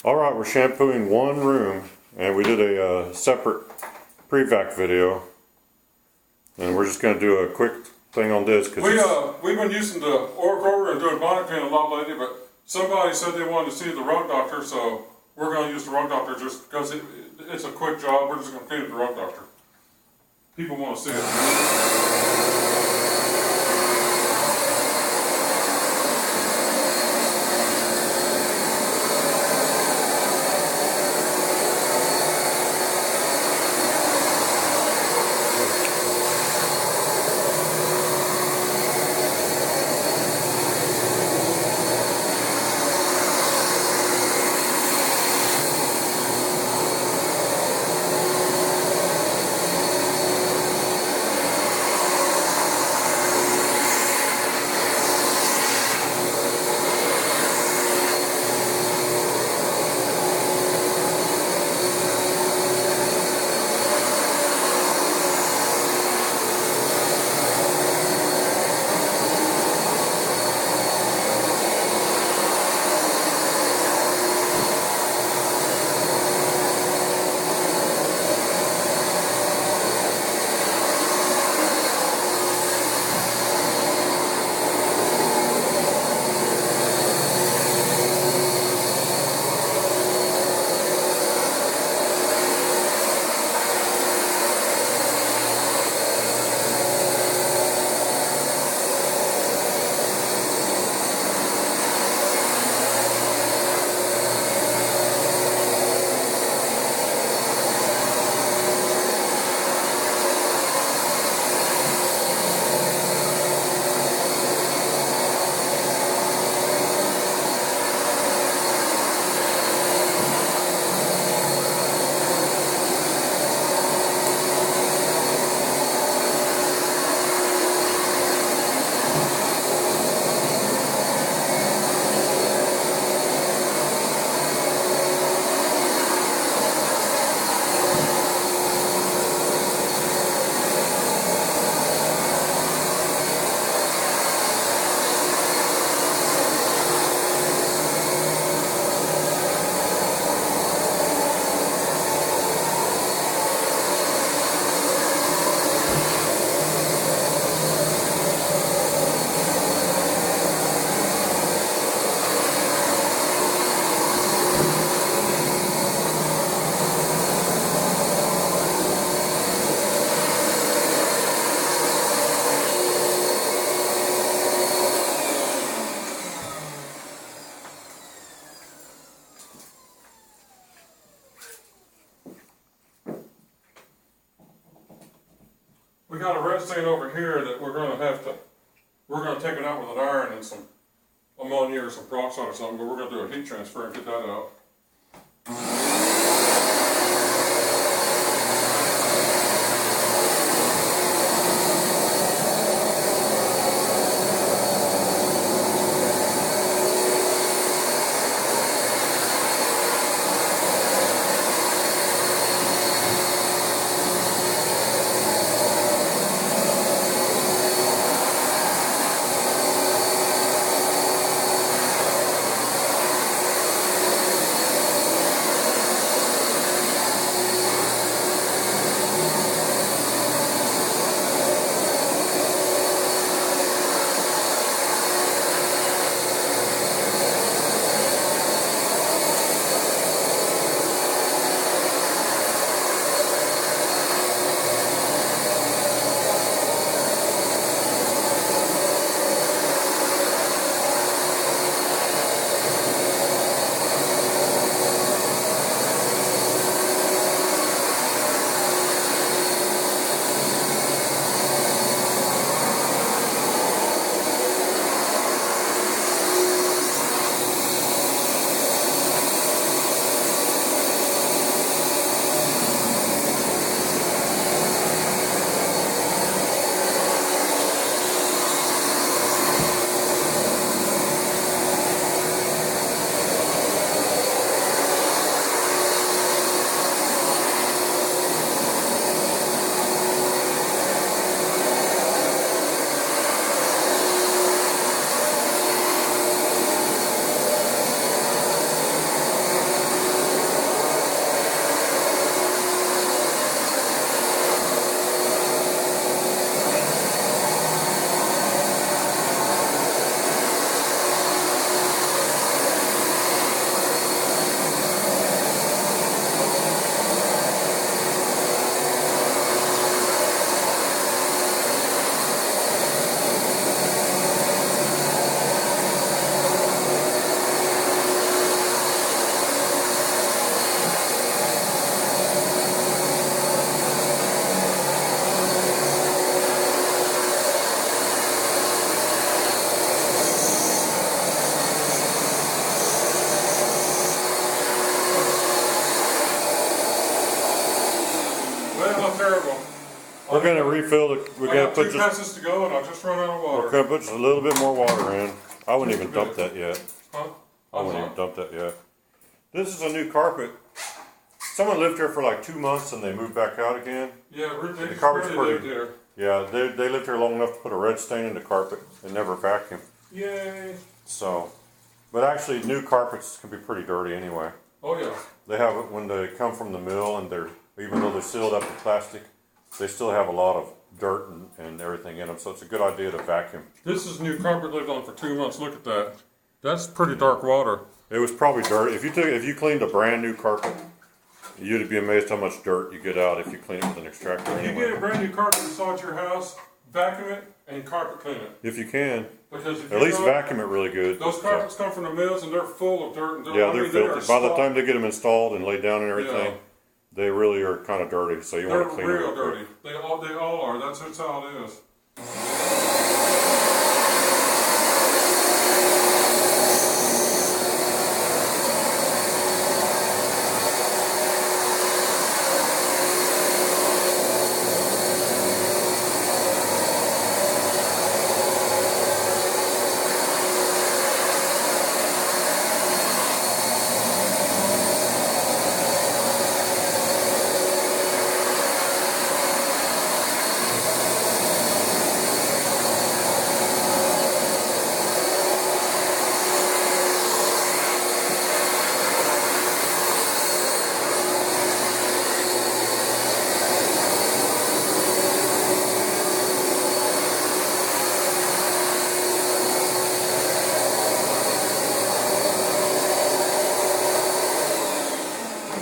Alright, we're shampooing one room, and we did a separate pre-vac video, and we're just going to do a quick thing on this. We've been using the Oracle and doing bonnet clean a lot lately, but somebody said they wanted to see the rug doctor, so we're going to use the rug doctor just because it's a quick job. We're just going to clean it with the rug doctor. People want to see it. We got a red stain over here that we're going to take it out with an iron and some ammonia or some peroxide or something, but we're going to do a heat transfer and get that out. terrible. We're gonna refill it. We're I gonna got put 2 just. passes to go and I just run out of water. We're gonna put just a little bit more water in. I wouldn't even dump that yet. Huh? I wouldn't even dump that yet. This is a new carpet. Someone lived here for like 2 months and they moved back out again. Yeah, they The just carpet's really pretty. lived there. Yeah, they lived here long enough to put a red stain in the carpet and never vacuum. Yay. So, but actually, new carpets can be pretty dirty anyway. Oh yeah. They have it when they come from the mill, and they're even though they're sealed up with plastic, they still have a lot of dirt and everything in them. So it's a good idea to vacuum. This is new carpet lived on for 2 months. Look at that. That's pretty dark water. It was probably dirt. If you cleaned a brand new carpet, you'd be amazed how much dirt you get out if you clean it with an extractor. If you Anyway. get a brand new carpet inside your house, vacuum it and carpet clean it. If you can, Because if at you least don't, vacuum it really good. those carpets come from the mills and they're full of dirt. And Yeah, they're they are filthy. By the soft. time they get them installed and laid down and everything, Yeah. they really are kind of dirty. So you They're want to clean them real real quick. dirty. They all are. That's how it is.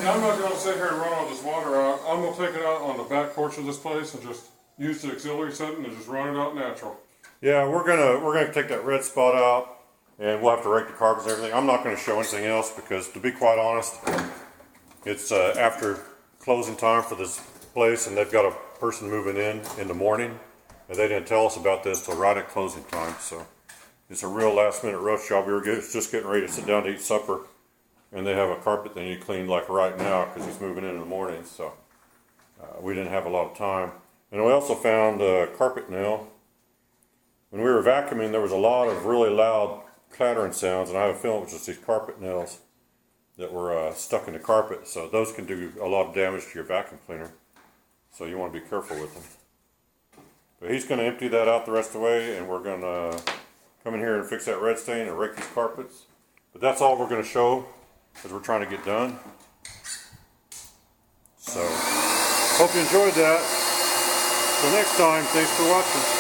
Now, I'm not going to sit here and run all this water out. I'm going to take it out on the back porch of this place and just use the auxiliary setting and just run it out natural. Yeah, we're gonna take that red spot out, and we'll have to rake the carpets and everything. I'm not going to show anything else because, to be quite honest, it's after closing time for this place, and they've got a person moving in the morning, and they didn't tell us about this till right at closing time. So it's a real last-minute rush job. We were just getting ready to sit down to eat supper, and they have a carpet they need cleaned like right now because he's moving in the morning. So we didn't have a lot of time. And we also found a carpet nail. When we were vacuuming, there was a lot of really loud clattering sounds, and I have a feeling it was just these carpet nails that were stuck in the carpet. So those can do a lot of damage to your vacuum cleaner. So you want to be careful with them. But he's going to empty that out the rest of the way, and we're going to come in here and fix that red stain and rake these carpets. But that's all we're going to show because we're trying to get done. So, hope you enjoyed that. Till next time, thanks for watching.